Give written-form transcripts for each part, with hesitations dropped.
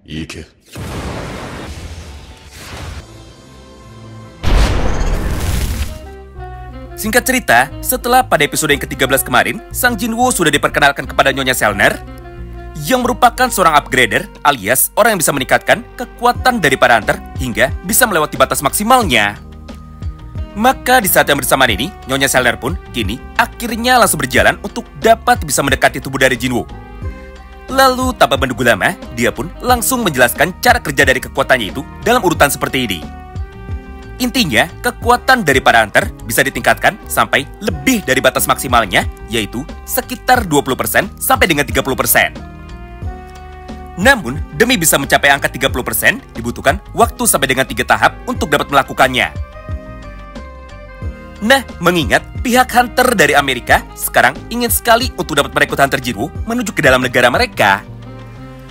行け。 Singkat cerita, setelah pada episode yang ke-13 kemarin, Sang Jinwoo sudah diperkenalkan kepada Nyonya Selner, yang merupakan seorang upgrader alias orang yang bisa meningkatkan kekuatan dari para hunter hingga bisa melewati batas maksimalnya. Maka di saat yang bersamaan ini, Nyonya Selner pun kini akhirnya langsung berjalan untuk dapat bisa mendekati tubuh dari Jinwoo. Lalu tanpa menunggu lama, dia pun langsung menjelaskan cara kerja dari kekuatannya itu dalam urutan seperti ini. Intinya, kekuatan dari para hunter bisa ditingkatkan sampai lebih dari batas maksimalnya, yaitu sekitar 20% sampai dengan 30%. Namun, demi bisa mencapai angka 30%, dibutuhkan waktu sampai dengan 3 tahap untuk dapat melakukannya. Nah, mengingat pihak hunter dari Amerika sekarang ingin sekali untuk dapat merekrut hunter Jinwoo menuju ke dalam negara mereka,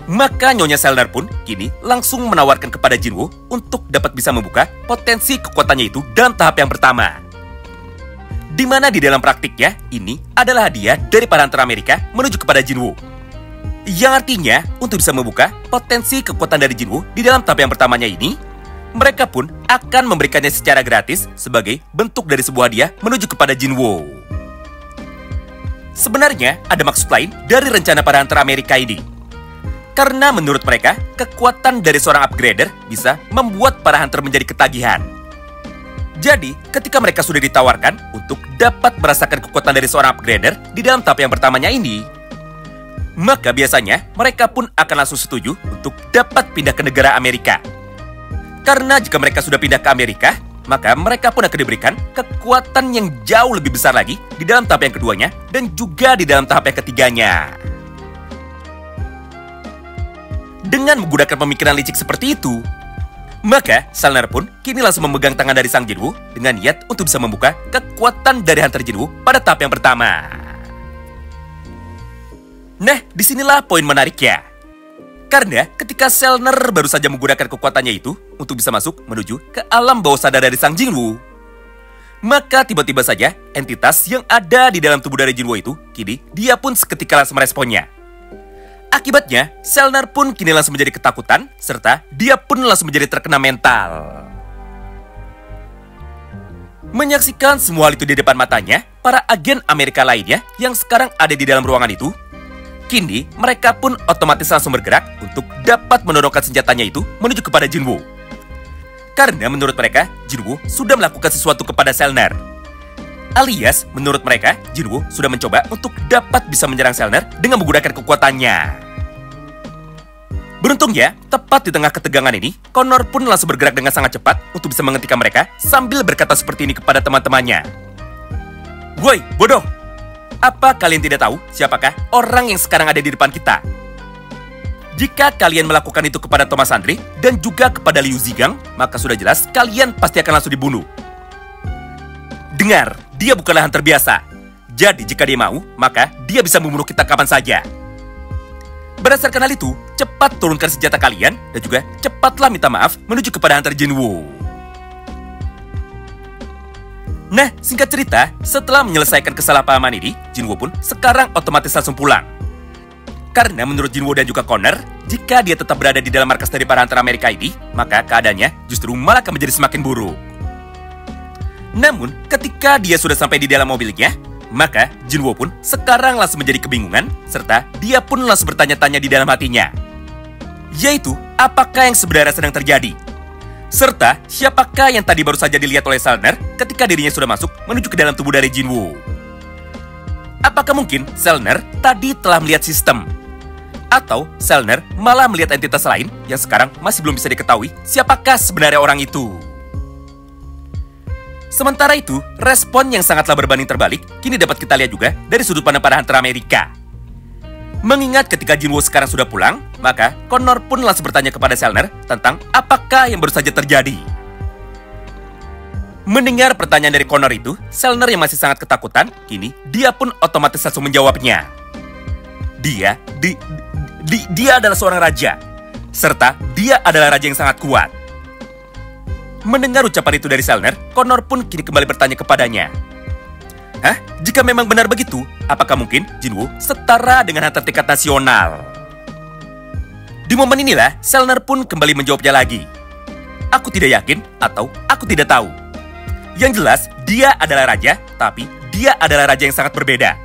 maka Nyonya Selner pun kini langsung menawarkan kepada Jinwoo untuk dapat bisa membuka potensi kekuatannya itu dalam tahap yang pertama. Di mana di dalam praktiknya, ini adalah hadiah dari para hunter Amerika menuju kepada Jinwoo. Yang artinya, untuk bisa membuka potensi kekuatan dari Jinwoo di dalam tahap yang pertamanya ini, mereka pun akan memberikannya secara gratis sebagai bentuk dari sebuah hadiah menuju kepada Jinwoo. Sebenarnya, ada maksud lain dari rencana para hunter Amerika ini. Karena menurut mereka, kekuatan dari seorang upgrader bisa membuat para hunter menjadi ketagihan. Jadi, ketika mereka sudah ditawarkan untuk dapat merasakan kekuatan dari seorang upgrader di dalam tahap yang pertamanya ini, maka biasanya mereka pun akan langsung setuju untuk dapat pindah ke negara Amerika. Karena jika mereka sudah pindah ke Amerika, maka mereka pun akan diberikan kekuatan yang jauh lebih besar lagi di dalam tahap yang keduanya dan juga di dalam tahap yang ketiganya. Dengan menggunakan pemikiran licik seperti itu, maka Selner pun kini langsung memegang tangan dari Sang Jinwoo dengan niat untuk bisa membuka kekuatan dari hunter Jinwoo pada tahap yang pertama. Nah, disinilah poin menariknya. Karena ketika Selner baru saja menggunakan kekuatannya itu untuk bisa masuk menuju ke alam bawah sadar dari Sang Jinwoo, maka tiba-tiba saja entitas yang ada di dalam tubuh dari Jinwoo itu kini dia pun seketika langsung meresponnya. Akibatnya, Selner pun kini langsung menjadi ketakutan, serta dia pun langsung menjadi terkena mental. Menyaksikan semua hal itu di depan matanya, para agen Amerika lainnya yang sekarang ada di dalam ruangan itu, kini mereka pun otomatis langsung bergerak untuk dapat menodongkan senjatanya itu menuju kepada Jinwoo. Karena menurut mereka, Jinwoo sudah melakukan sesuatu kepada Selner. Alias, menurut mereka, Jinwoo sudah mencoba untuk dapat bisa menyerang Selner dengan menggunakan kekuatannya. Beruntungnya, tepat di tengah ketegangan ini, Connor pun langsung bergerak dengan sangat cepat untuk bisa menghentikan mereka sambil berkata seperti ini kepada teman-temannya. Woi, bodoh! Apa kalian tidak tahu siapakah orang yang sekarang ada di depan kita? Jika kalian melakukan itu kepada Thomas Andre dan juga kepada Liu Zigang, maka sudah jelas kalian pasti akan langsung dibunuh. Dengar, dia bukanlah hunter biasa. Jadi jika dia mau, maka dia bisa membunuh kita kapan saja. Berdasarkan hal itu, cepat turunkan senjata kalian dan juga cepatlah minta maaf menuju kepada hunter Jinwoo. Nah, singkat cerita, setelah menyelesaikan kesalahpahaman ini, Jinwoo pun sekarang otomatis langsung pulang. Karena menurut Jinwoo dan juga Connor, jika dia tetap berada di dalam markas dari para hunter Amerika ini, maka keadaannya justru malah akan menjadi semakin buruk. Namun, ketika dia sudah sampai di dalam mobilnya, maka Jinwoo pun sekarang langsung menjadi kebingungan, serta dia pun langsung bertanya-tanya di dalam hatinya. Yaitu, apakah yang sebenarnya sedang terjadi? Serta, siapakah yang tadi baru saja dilihat oleh Selner ketika dirinya sudah masuk menuju ke dalam tubuh dari Jinwoo? Apakah mungkin Selner tadi telah melihat sistem? Atau Selner malah melihat entitas lain yang sekarang masih belum bisa diketahui siapakah sebenarnya orang itu? Sementara itu, respon yang sangatlah berbanding terbalik kini dapat kita lihat juga dari sudut pandang para hunter Amerika. Mengingat ketika Jinwoo sekarang sudah pulang, maka Connor pun langsung bertanya kepada Selner tentang apakah yang baru saja terjadi. Mendengar pertanyaan dari Connor itu, Selner yang masih sangat ketakutan, kini dia pun otomatis langsung menjawabnya. Dia adalah seorang raja, serta dia adalah raja yang sangat kuat. Mendengar ucapan itu dari Selner, Connor pun kini kembali bertanya kepadanya. Hah? Jika memang benar begitu, apakah mungkin Jinwoo setara dengan hunter tingkat nasional? Di momen inilah, Selner pun kembali menjawabnya lagi. Aku tidak yakin atau aku tidak tahu. Yang jelas, dia adalah raja, tapi dia adalah raja yang sangat berbeda.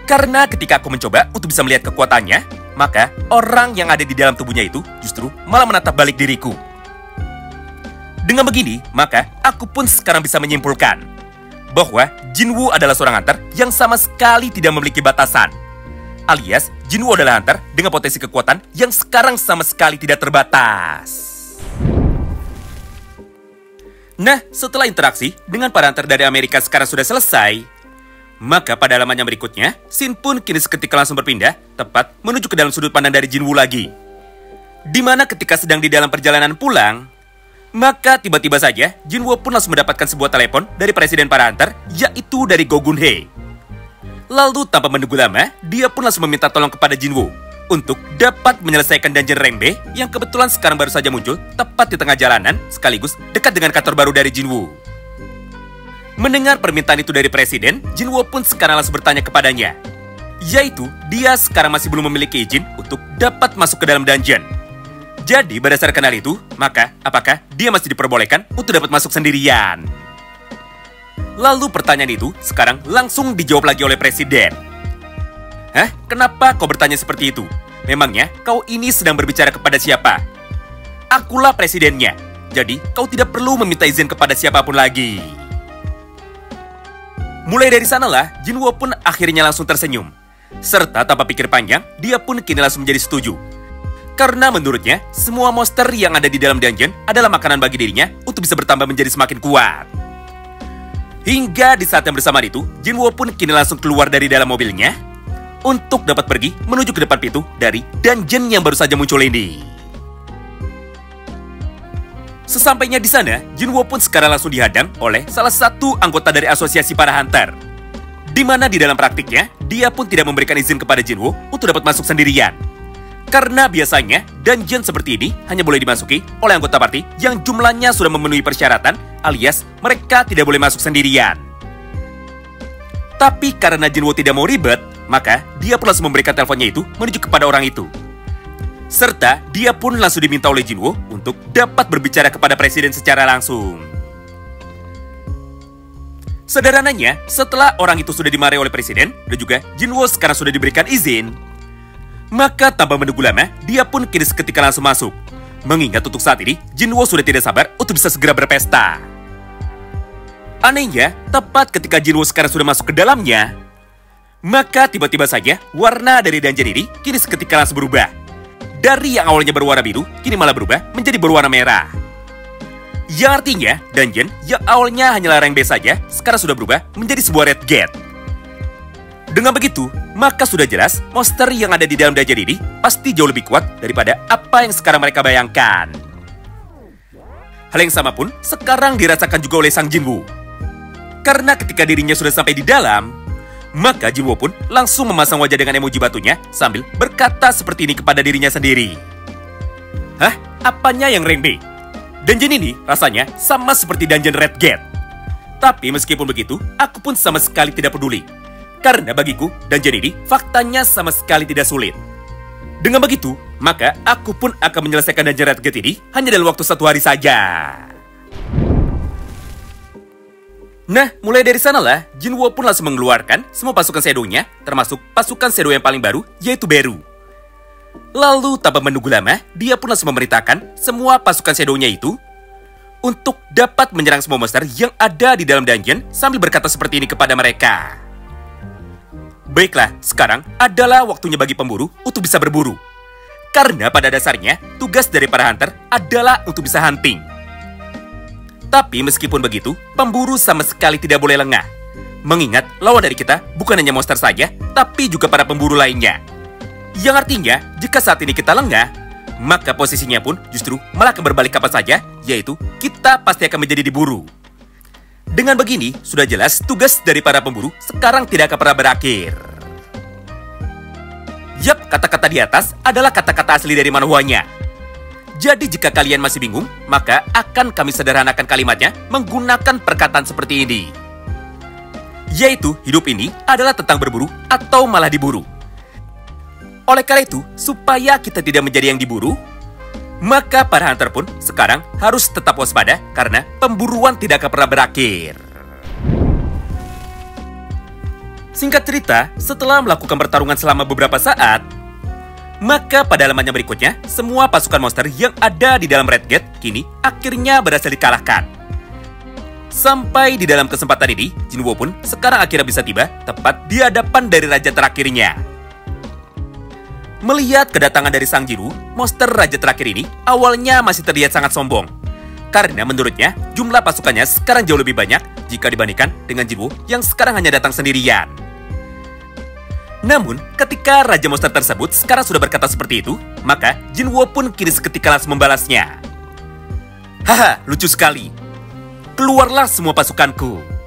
Karena ketika aku mencoba untuk bisa melihat kekuatannya, maka orang yang ada di dalam tubuhnya itu justru malah menatap balik diriku. Dengan begini, maka aku pun sekarang bisa menyimpulkan bahwa Jinwoo adalah seorang hunter yang sama sekali tidak memiliki batasan. Alias, Jinwoo adalah hunter dengan potensi kekuatan yang sekarang sama sekali tidak terbatas. Nah, setelah interaksi dengan para hunter dari Amerika sekarang sudah selesai, maka pada halaman yang berikutnya, Shin pun kini seketika langsung berpindah tepat menuju ke dalam sudut pandang dari Jinwoo lagi. Di mana ketika sedang di dalam perjalanan pulang, maka tiba-tiba saja Jinwoo pun langsung mendapatkan sebuah telepon dari presiden para hunter, yaitu dari Go Gun-hye. Lalu tanpa menunggu lama, dia pun langsung meminta tolong kepada Jinwoo untuk dapat menyelesaikan dungeon Renbei yang kebetulan sekarang baru saja muncul tepat di tengah jalanan sekaligus dekat dengan kantor baru dari Jinwoo. Mendengar permintaan itu dari presiden, Jinwoo pun sekarang langsung bertanya kepadanya, yaitu dia sekarang masih belum memiliki izin untuk dapat masuk ke dalam dungeon. Jadi berdasarkan hal itu, maka apakah dia masih diperbolehkan untuk dapat masuk sendirian? Lalu pertanyaan itu sekarang langsung dijawab lagi oleh presiden. Hah? Kenapa kau bertanya seperti itu? Memangnya kau ini sedang berbicara kepada siapa? Akulah presidennya, jadi kau tidak perlu meminta izin kepada siapapun lagi. Mulai dari sanalah, Jinwoo pun akhirnya langsung tersenyum. Serta tanpa pikir panjang, dia pun kini langsung menjadi setuju. Karena menurutnya, semua monster yang ada di dalam dungeon adalah makanan bagi dirinya untuk bisa bertambah menjadi semakin kuat. Hingga di saat yang bersamaan itu, Jinwoo pun kini langsung keluar dari dalam mobilnya untuk dapat pergi menuju ke depan pintu dari dungeon yang baru saja muncul ini. Sesampainya di sana, Jinwoo pun sekarang langsung dihadang oleh salah satu anggota dari asosiasi para hunter. Di mana di dalam praktiknya, dia pun tidak memberikan izin kepada Jinwoo untuk dapat masuk sendirian. Karena biasanya, dungeon seperti ini hanya boleh dimasuki oleh anggota party yang jumlahnya sudah memenuhi persyaratan, alias mereka tidak boleh masuk sendirian. Tapi karena Jinwoo tidak mau ribet, maka dia pun langsung memberikan teleponnya itu menuju kepada orang itu. Serta dia pun langsung diminta oleh Jinwoo untuk dapat berbicara kepada presiden secara langsung. Sederhananya, setelah orang itu sudah dimarahi oleh presiden dan juga Jinwoo sekarang sudah diberikan izin, maka tanpa menunggu lama, dia pun kini seketika langsung masuk. Mengingat untuk saat ini, Jinwoo sudah tidak sabar untuk bisa segera berpesta. Anehnya, tepat ketika Jinwoo sekarang sudah masuk ke dalamnya, maka tiba-tiba saja warna dari dungeon ini kini seketika langsung berubah. Dari yang awalnya berwarna biru, kini malah berubah menjadi berwarna merah. Yang artinya, dungeon yang awalnya hanyalah Renbei saja, sekarang sudah berubah menjadi sebuah red gate. Dengan begitu, maka sudah jelas monster yang ada di dalam dungeon ini pasti jauh lebih kuat daripada apa yang sekarang mereka bayangkan. Hal yang sama pun sekarang dirasakan juga oleh sang Jinwoo. Karena ketika dirinya sudah sampai di dalam, maka Jinwoo pun langsung memasang wajah dengan emoji batunya sambil berkata seperti ini kepada dirinya sendiri. Hah? Apanya yang Renbei? Dungeon ini rasanya sama seperti dungeon Red Gate. Tapi meskipun begitu, aku pun sama sekali tidak peduli. Karena bagiku, dungeon ini faktanya sama sekali tidak sulit. Dengan begitu, maka aku pun akan menyelesaikan dungeon Red Gate ini hanya dalam waktu 1 hari saja. Nah, mulai dari sanalah, Jinwoo pun langsung mengeluarkan semua pasukan shadow-nya, termasuk pasukan shadow yang paling baru, yaitu Beru. Lalu, tanpa menunggu lama, dia pun langsung memerintahkan semua pasukan shadow-nya itu untuk dapat menyerang semua monster yang ada di dalam dungeon sambil berkata seperti ini kepada mereka. Baiklah, sekarang adalah waktunya bagi pemburu untuk bisa berburu. Karena pada dasarnya, tugas dari para hunter adalah untuk bisa hunting. Tapi meskipun begitu, pemburu sama sekali tidak boleh lengah. Mengingat lawan dari kita bukan hanya monster saja, tapi juga para pemburu lainnya. Yang artinya, jika saat ini kita lengah, maka posisinya pun justru malah akan berbalik kapan saja, yaitu kita pasti akan menjadi diburu. Dengan begini, sudah jelas tugas dari para pemburu sekarang tidak akan pernah berakhir. Yap, kata-kata di atas adalah kata-kata asli dari manhwanya. Jadi jika kalian masih bingung, maka akan kami sederhanakan kalimatnya menggunakan perkataan seperti ini. Yaitu, hidup ini adalah tentang berburu atau malah diburu. Oleh karena itu, supaya kita tidak menjadi yang diburu, maka para hunter pun sekarang harus tetap waspada karena pemburuan tidak akan pernah berakhir. Singkat cerita, setelah melakukan pertarungan selama beberapa saat, maka pada halamannya berikutnya, semua pasukan monster yang ada di dalam Red Gate kini akhirnya berhasil dikalahkan. Sampai di dalam kesempatan ini, Jinwo pun sekarang akhirnya bisa tiba tepat di hadapan dari raja terakhirnya. Melihat kedatangan dari Sang Jinwoo, monster raja terakhir ini awalnya masih terlihat sangat sombong. Karena menurutnya, jumlah pasukannya sekarang jauh lebih banyak jika dibandingkan dengan Jinwoo yang sekarang hanya datang sendirian. Namun, ketika raja monster tersebut sekarang sudah berkata seperti itu, maka Jinwoo pun kini seketika langsung membalasnya. Haha, lucu sekali. Keluarlah semua pasukanku.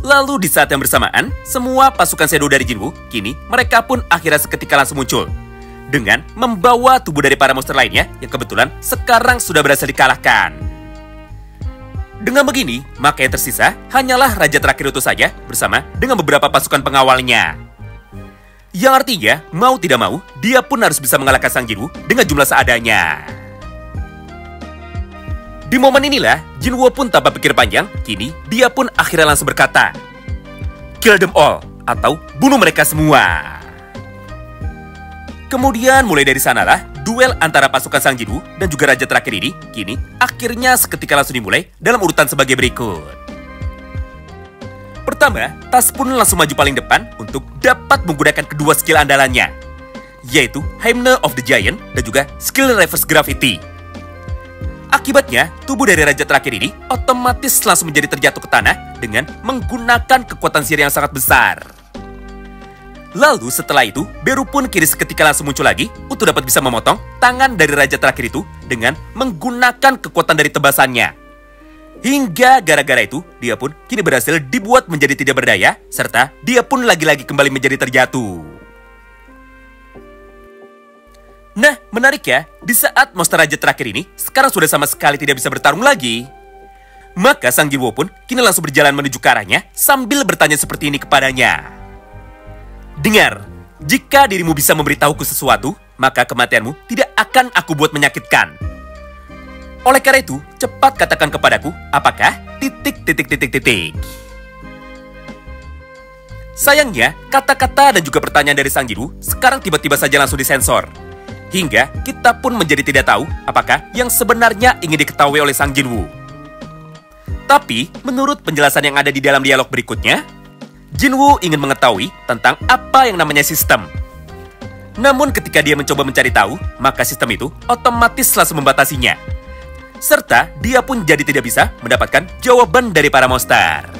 Lalu di saat yang bersamaan, semua pasukan Shadow dari Jinwoo, kini mereka pun akhirnya seketika langsung muncul. Dengan membawa tubuh dari para monster lainnya yang kebetulan sekarang sudah berhasil dikalahkan. Dengan begini, maka yang tersisa hanyalah raja terakhir itu saja bersama dengan beberapa pasukan pengawalnya. Yang artinya, mau tidak mau, dia pun harus bisa mengalahkan Sang Jinwoo dengan jumlah seadanya. Di momen inilah, Jinwoo pun tanpa pikir panjang, kini dia pun akhirnya langsung berkata, "Kill them all," atau bunuh mereka semua. Kemudian mulai dari sanalah, duel antara pasukan Sang Jinwoo dan juga raja terakhir ini, kini akhirnya seketika langsung dimulai dalam urutan sebagai berikut. Pertama, Tas pun langsung maju paling depan untuk dapat menggunakan kedua skill andalannya, yaitu Hymne of the Giant dan juga skill Reverse Gravity. Akibatnya, tubuh dari raja terakhir ini otomatis langsung menjadi terjatuh ke tanah dengan menggunakan kekuatan sihir yang sangat besar. Lalu setelah itu, Beru pun kini seketika langsung muncul lagi untuk dapat bisa memotong tangan dari raja terakhir itu dengan menggunakan kekuatan dari tebasannya. Hingga gara-gara itu, dia pun kini berhasil dibuat menjadi tidak berdaya, serta dia pun lagi-lagi kembali menjadi terjatuh. Nah, menarik ya, di saat monster raja terakhir ini sekarang sudah sama sekali tidak bisa bertarung lagi. Maka Sang Jinwoo pun kini langsung berjalan menuju ke arahnya sambil bertanya seperti ini kepadanya. "Dengar, jika dirimu bisa memberitahuku sesuatu, maka kematianmu tidak akan aku buat menyakitkan. Oleh karena itu, cepat katakan kepadaku, apakah ... Sayangnya, kata-kata dan juga pertanyaan dari Sang Jinwoo sekarang tiba-tiba saja langsung disensor. Hingga kita pun menjadi tidak tahu apakah yang sebenarnya ingin diketahui oleh Sang Jinwoo. Tapi, menurut penjelasan yang ada di dalam dialog berikutnya, Jinwoo ingin mengetahui tentang apa yang namanya sistem. Namun ketika dia mencoba mencari tahu, maka sistem itu otomatis langsung membatasinya. Serta dia pun jadi tidak bisa mendapatkan jawaban dari para monster.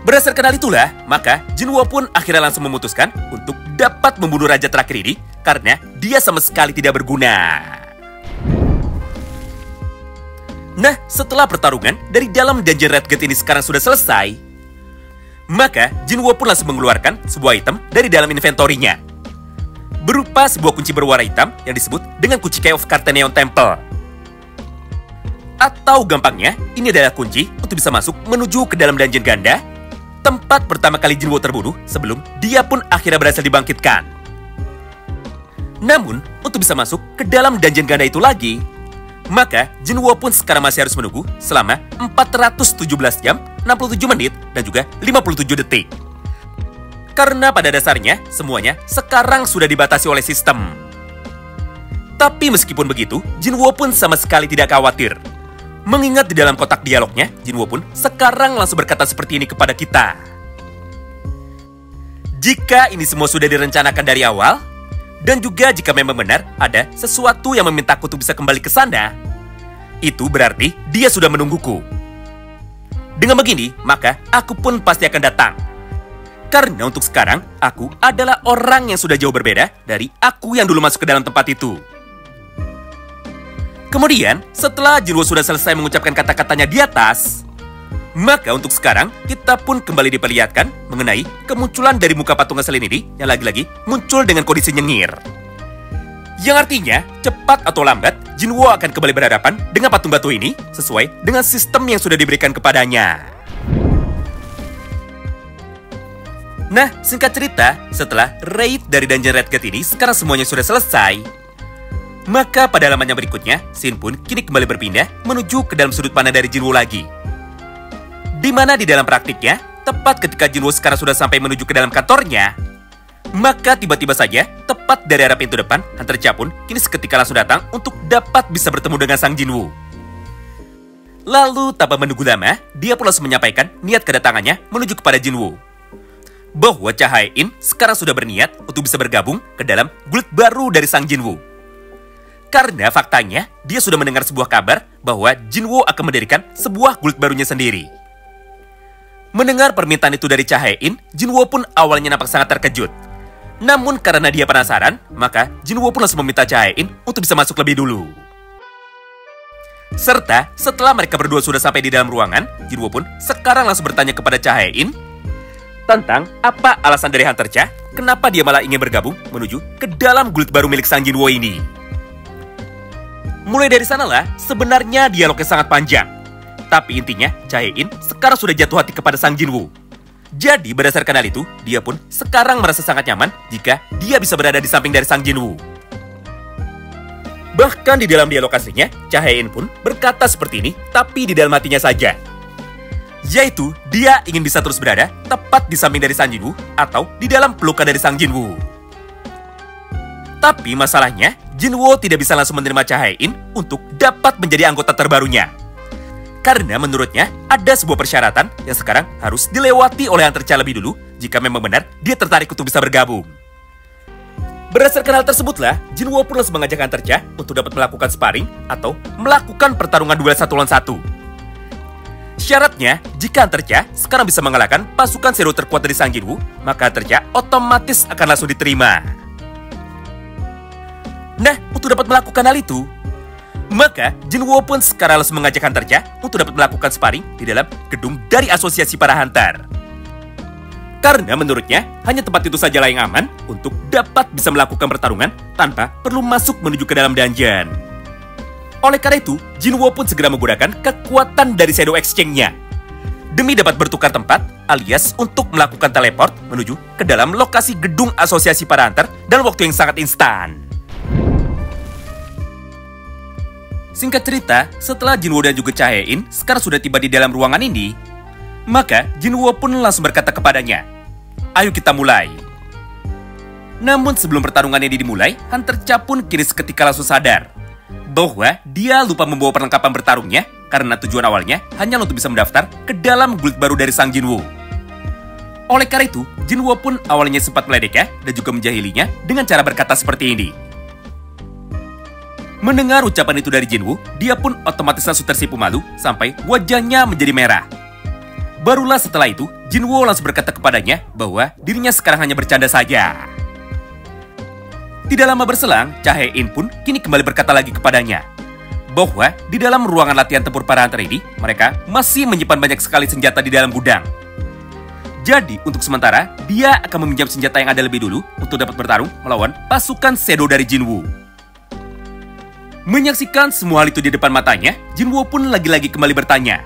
Berdasarkan hal itulah, maka Jinwoo pun akhirnya langsung memutuskan untuk dapat membunuh raja terakhir ini karena dia sama sekali tidak berguna. Nah, setelah pertarungan dari dalam dungeon Red Gate ini sekarang sudah selesai, maka Jinwoo pun langsung mengeluarkan sebuah item dari dalam inventorinya, berupa sebuah kunci berwarna hitam yang disebut dengan kunci Key of Carteneon Temple. Atau gampangnya, ini adalah kunci untuk bisa masuk menuju ke dalam dungeon ganda, tempat pertama kali Jinwoo terbunuh sebelum dia pun akhirnya berhasil dibangkitkan. Namun, untuk bisa masuk ke dalam dungeon ganda itu lagi, maka Jinwoo pun sekarang masih harus menunggu selama 417 jam, 67 menit, dan juga 57 detik. Karena pada dasarnya, semuanya sekarang sudah dibatasi oleh sistem. Tapi meskipun begitu, Jinwoo pun sama sekali tidak khawatir. Mengingat di dalam kotak dialognya, Jinwoo pun sekarang langsung berkata seperti ini kepada kita. Jika ini semua sudah direncanakan dari awal, dan juga jika memang benar ada sesuatu yang memintaku untuk bisa kembali ke sana, itu berarti dia sudah menungguku. Dengan begini, maka aku pun pasti akan datang. Karena untuk sekarang, aku adalah orang yang sudah jauh berbeda dari aku yang dulu masuk ke dalam tempat itu. Kemudian, setelah Jinwoo sudah selesai mengucapkan kata-katanya di atas, maka untuk sekarang, kita pun kembali diperlihatkan mengenai kemunculan dari muka patung asal ini yang lagi-lagi muncul dengan kondisi nyengir. Yang artinya, cepat atau lambat, Jinwoo akan kembali berhadapan dengan patung batu ini sesuai dengan sistem yang sudah diberikan kepadanya. Nah, singkat cerita, setelah raid dari Dungeon Red Gate ini sekarang semuanya sudah selesai, maka pada halaman yang berikutnya, Shin pun kini kembali berpindah menuju ke dalam sudut pandang dari Jinwoo lagi. Di mana di dalam praktiknya, tepat ketika Jinwoo sekarang sudah sampai menuju ke dalam kantornya, maka tiba-tiba saja, tepat dari arah pintu depan, Hunter Cha pun kini seketika langsung datang untuk dapat bisa bertemu dengan sang Jinwoo. Lalu, tanpa menunggu lama, dia pun langsung menyampaikan niat kedatangannya menuju kepada Jinwoo, bahwa Cha Hae-in sekarang sudah berniat untuk bisa bergabung ke dalam guild baru dari sang Jinwoo. Karena faktanya, dia sudah mendengar sebuah kabar bahwa Jinwoo akan mendirikan sebuah guild barunya sendiri. Mendengar permintaan itu dari Cha Hae-in, Jinwoo pun awalnya nampak sangat terkejut. Namun karena dia penasaran, maka Jinwoo pun langsung meminta Cha Hae-in untuk bisa masuk lebih dulu. Serta setelah mereka berdua sudah sampai di dalam ruangan, Jinwoo pun sekarang langsung bertanya kepada Cha Hae-in tentang apa alasan dari Hunter Cha, kenapa dia malah ingin bergabung menuju ke dalam guild baru milik sang Jinwoo ini. Mulai dari sanalah, sebenarnya dialognya sangat panjang. Tapi intinya, Cha Hae-in sekarang sudah jatuh hati kepada sang Jinwoo. Jadi berdasarkan hal itu, dia pun sekarang merasa sangat nyaman jika dia bisa berada di samping dari sang Jinwoo. Bahkan di dalam dialog aslinya, Cha Hae-in pun berkata seperti ini, tapi di dalam hatinya saja. Yaitu, dia ingin bisa terus berada tepat di samping dari sang Jinwoo atau di dalam pelukan dari sang Jinwoo. Tapi masalahnya, Jinwoo tidak bisa langsung menerima Cha Hae-in untuk dapat menjadi anggota terbarunya. Karena menurutnya, ada sebuah persyaratan yang sekarang harus dilewati oleh Hunter Cha lebih dulu jika memang benar dia tertarik untuk bisa bergabung. Berdasarkan hal tersebutlah, Jinwoo pun langsung mengajak Hunter Cha untuk dapat melakukan sparring atau melakukan pertarungan duel 1 lawan 1. Syaratnya, jika Hunter Cha sekarang bisa mengalahkan pasukan Shadow terkuat dari sang Jinwoo, maka Hunter Cha otomatis akan langsung diterima. Nah, untuk dapat melakukan hal itu, maka Jinwoo pun sekarang langsung mengajak Hunter Cha untuk dapat melakukan sparring di dalam gedung dari Asosiasi Para Hunter. Karena menurutnya, hanya tempat itu sajalah yang aman untuk dapat bisa melakukan pertarungan tanpa perlu masuk menuju ke dalam dungeon. Oleh karena itu, Jinwoo pun segera menggunakan kekuatan dari Shadow Exchange-nya demi dapat bertukar tempat alias untuk melakukan teleport menuju ke dalam lokasi gedung Asosiasi Para Hunter dalam waktu yang sangat instan. Singkat cerita, setelah Jinwoo dan juga Cha Hae-in sekarang sudah tiba di dalam ruangan ini, maka Jinwoo pun langsung berkata kepadanya, "Ayo kita mulai." Namun sebelum pertarungan ini dimulai, Hunter Cha pun kini seketika langsung sadar bahwa dia lupa membawa perlengkapan bertarungnya karena tujuan awalnya hanya untuk bisa mendaftar ke dalam guild baru dari sang Jinwoo. Oleh karena itu, Jinwoo pun awalnya sempat meledeknya dan juga menjahilinya dengan cara berkata seperti ini. Mendengar ucapan itu dari Jinwoo, dia pun otomatis langsung tersipu malu sampai wajahnya menjadi merah. Barulah setelah itu, Jinwoo langsung berkata kepadanya bahwa dirinya sekarang hanya bercanda saja. Tidak lama berselang, Cha Hae-in pun kini kembali berkata lagi kepadanya bahwa di dalam ruangan latihan tempur para hunter ini, mereka masih menyimpan banyak sekali senjata di dalam gudang. Jadi, untuk sementara, dia akan meminjam senjata yang ada lebih dulu untuk dapat bertarung melawan pasukan Shadow dari Jinwoo. Menyaksikan semua hal itu di depan matanya, Jinwoo pun lagi-lagi kembali bertanya,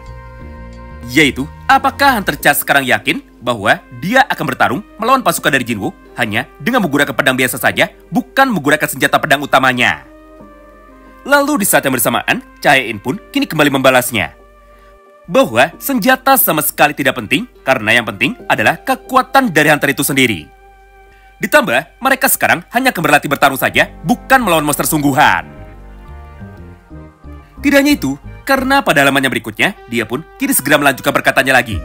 yaitu, apakah Hunter Cha sekarang yakin bahwa dia akan bertarung melawan pasukan dari Jinwoo hanya dengan menggunakan pedang biasa saja, bukan menggunakan senjata pedang utamanya? Lalu di saat yang bersamaan, Cha Hae-in pun kini kembali membalasnya, bahwa senjata sama sekali tidak penting, karena yang penting adalah kekuatan dari Hunter itu sendiri. Ditambah, mereka sekarang hanya akan berlatih bertarung saja, bukan melawan monster sungguhan. Tidak hanya itu, karena pada halaman yang berikutnya, dia pun kini segera melanjutkan perkataannya lagi.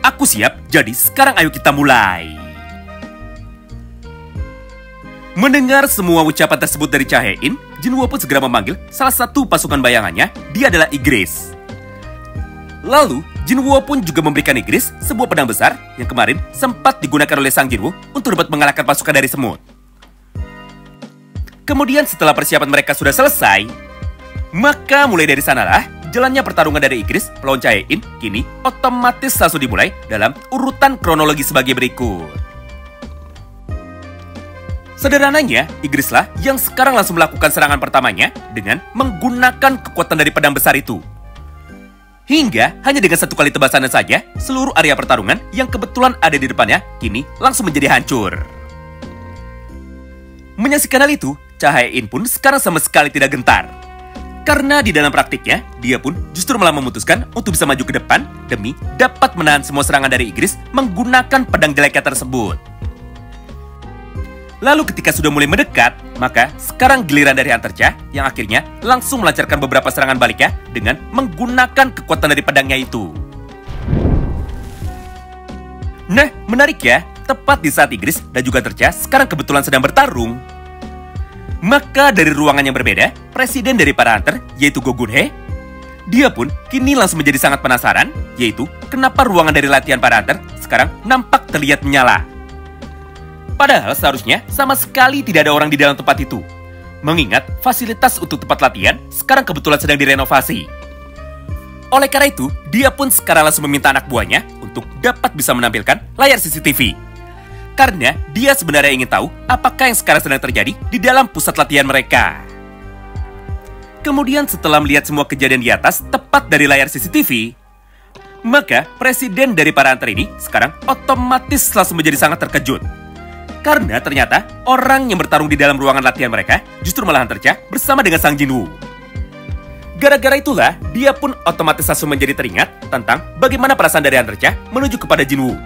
"Aku siap, jadi sekarang ayo kita mulai." Mendengar semua ucapan tersebut dari Cha Hae-in, Jinwoo pun segera memanggil salah satu pasukan bayangannya, dia adalah Igris. Lalu, Jinwoo pun juga memberikan Igris sebuah pedang besar yang kemarin sempat digunakan oleh sang Jinwoo untuk dapat mengalahkan pasukan dari semut. Kemudian setelah persiapan mereka sudah selesai, maka mulai dari sanalah jalannya pertarungan dari Igris melawan Cha Hae-in kini otomatis langsung dimulai dalam urutan kronologi sebagai berikut. Sederhananya, Igrislah yang sekarang langsung melakukan serangan pertamanya dengan menggunakan kekuatan dari pedang besar itu. Hingga hanya dengan satu kali tebasannya saja, seluruh area pertarungan yang kebetulan ada di depannya kini langsung menjadi hancur. Menyaksikan hal itu, Cha-hae-in pun sekarang sama sekali tidak gentar. Karena di dalam praktiknya, dia pun justru malah memutuskan untuk bisa maju ke depan demi dapat menahan semua serangan dari Ygritte menggunakan pedang jeleknya tersebut. Lalu ketika sudah mulai mendekat, maka sekarang giliran dari Hunter Cha yang akhirnya langsung melancarkan beberapa serangan baliknya dengan menggunakan kekuatan dari pedangnya itu. Nah, menarik ya, tepat di saat Ygritte dan juga Hunter Cha sekarang kebetulan sedang bertarung. Maka dari ruangan yang berbeda, presiden dari para hunter, yaitu Go Gun-hye, dia pun kini langsung menjadi sangat penasaran, yaitu kenapa ruangan dari latihan para hunter sekarang nampak terlihat menyala. Padahal seharusnya sama sekali tidak ada orang di dalam tempat itu. Mengingat fasilitas untuk tempat latihan sekarang kebetulan sedang direnovasi. Oleh karena itu, dia pun sekarang langsung meminta anak buahnya untuk dapat bisa menampilkan layar CCTV. Karena dia sebenarnya ingin tahu apakah yang sekarang sedang terjadi di dalam pusat latihan mereka. Kemudian setelah melihat semua kejadian di atas tepat dari layar CCTV, maka presiden dari para hunter ini sekarang otomatis langsung menjadi sangat terkejut. Karena ternyata orang yang bertarung di dalam ruangan latihan mereka justru malah Hunter Cha bersama dengan Sang Jinwoo. Gara-gara itulah dia pun otomatis langsung menjadi teringat tentang bagaimana perasaan dari Hunter Cha menuju kepada Jinwoo.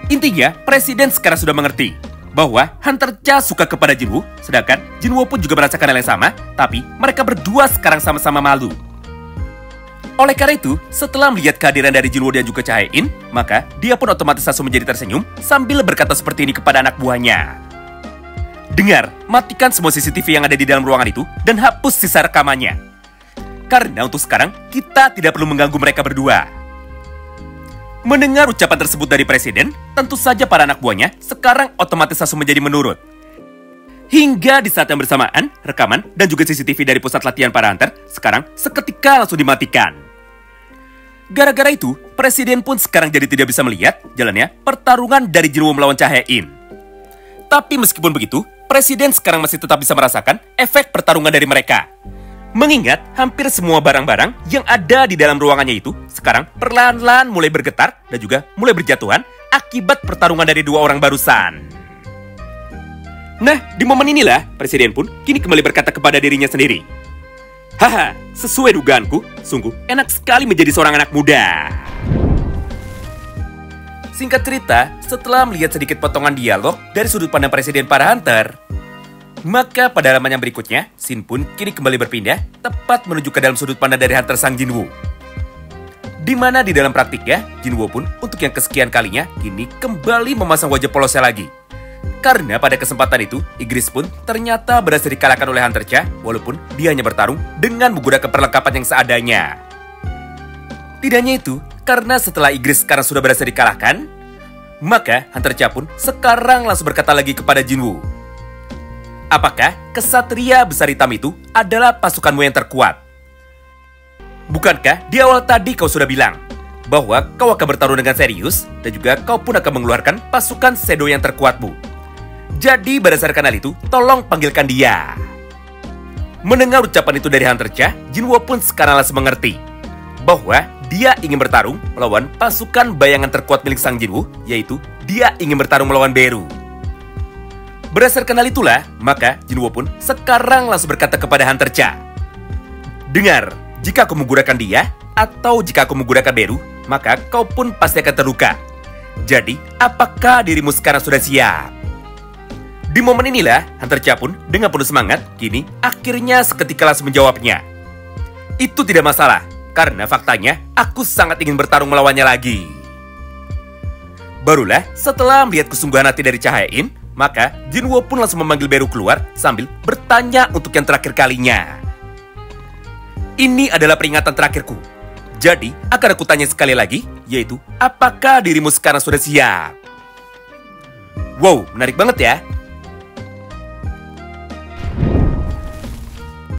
Intinya, presiden sekarang sudah mengerti bahwa Hunter Cha suka kepada Jinwoo, sedangkan Jinwoo pun juga merasakan hal yang sama, tapi mereka berdua sekarang sama-sama malu. Oleh karena itu, setelah melihat kehadiran dari Jinwoo dan juga Cha-hae-in, maka dia pun otomatis langsung menjadi tersenyum sambil berkata seperti ini kepada anak buahnya. Dengar, matikan semua CCTV yang ada di dalam ruangan itu dan hapus sisa rekamannya. Karena untuk sekarang, kita tidak perlu mengganggu mereka berdua. Mendengar ucapan tersebut dari presiden, tentu saja para anak buahnya sekarang otomatis langsung menjadi menurut. Hingga di saat yang bersamaan, rekaman dan juga CCTV dari pusat latihan para hunter sekarang seketika langsung dimatikan. Gara-gara itu, presiden pun sekarang jadi tidak bisa melihat jalannya pertarungan dari Jinwoo melawan Cha-hae-in. Tapi meskipun begitu, presiden sekarang masih tetap bisa merasakan efek pertarungan dari mereka. Mengingat hampir semua barang-barang yang ada di dalam ruangannya itu sekarang perlahan-lahan mulai bergetar dan juga mulai berjatuhan akibat pertarungan dari dua orang barusan. Nah, di momen inilah presiden pun kini kembali berkata kepada dirinya sendiri, "Haha, sesuai dugaanku, sungguh enak sekali menjadi seorang anak muda." Singkat cerita, setelah melihat sedikit potongan dialog dari sudut pandang presiden para hunter, maka pada halaman yang berikutnya, scene pun kini kembali berpindah tepat menuju ke dalam sudut pandang dari hunter Sang Jinwoo. Di mana di dalam praktiknya, Jinwoo pun untuk yang kesekian kalinya kini kembali memasang wajah polosnya lagi. Karena pada kesempatan itu, Ygritte pun ternyata berhasil dikalahkan oleh Hunter Cha walaupun dia hanya bertarung dengan menggunakan perlengkapan yang seadanya. Tidak hanya itu, karena setelah Ygritte sekarang sudah berhasil dikalahkan, maka Hunter Cha pun sekarang langsung berkata lagi kepada Jinwoo, "Apakah kesatria besar hitam itu adalah pasukanmu yang terkuat? Bukankah di awal tadi kau sudah bilang bahwa kau akan bertarung dengan serius dan juga kau pun akan mengeluarkan pasukan shadow yang terkuatmu? Jadi berdasarkan hal itu, tolong panggilkan dia." Mendengar ucapan itu dari Hunter Cha, Jinwoo pun sekarang langsung mengerti bahwa dia ingin bertarung melawan pasukan bayangan terkuat milik Sang Jinwoo, yaitu dia ingin bertarung melawan Beru. Berdasarkan hal itulah, maka Jinwoo pun sekarang langsung berkata kepada Hunter Cha, "Dengar, jika aku menggunakan dia, atau jika aku menggunakan Beru, maka kau pun pasti akan terluka. Jadi, apakah dirimu sekarang sudah siap?" Di momen inilah, Hunter Cha pun dengan penuh semangat, kini akhirnya seketika langsung menjawabnya, "Itu tidak masalah, karena faktanya aku sangat ingin bertarung melawannya lagi." Barulah setelah melihat kesungguhan hati dari Cha-hae-in, maka Jinwoo pun langsung memanggil Beru keluar sambil bertanya untuk yang terakhir kalinya. "Ini adalah peringatan terakhirku. Jadi, akan aku tanya sekali lagi, yaitu apakah dirimu sekarang sudah siap?" Wow, menarik banget ya.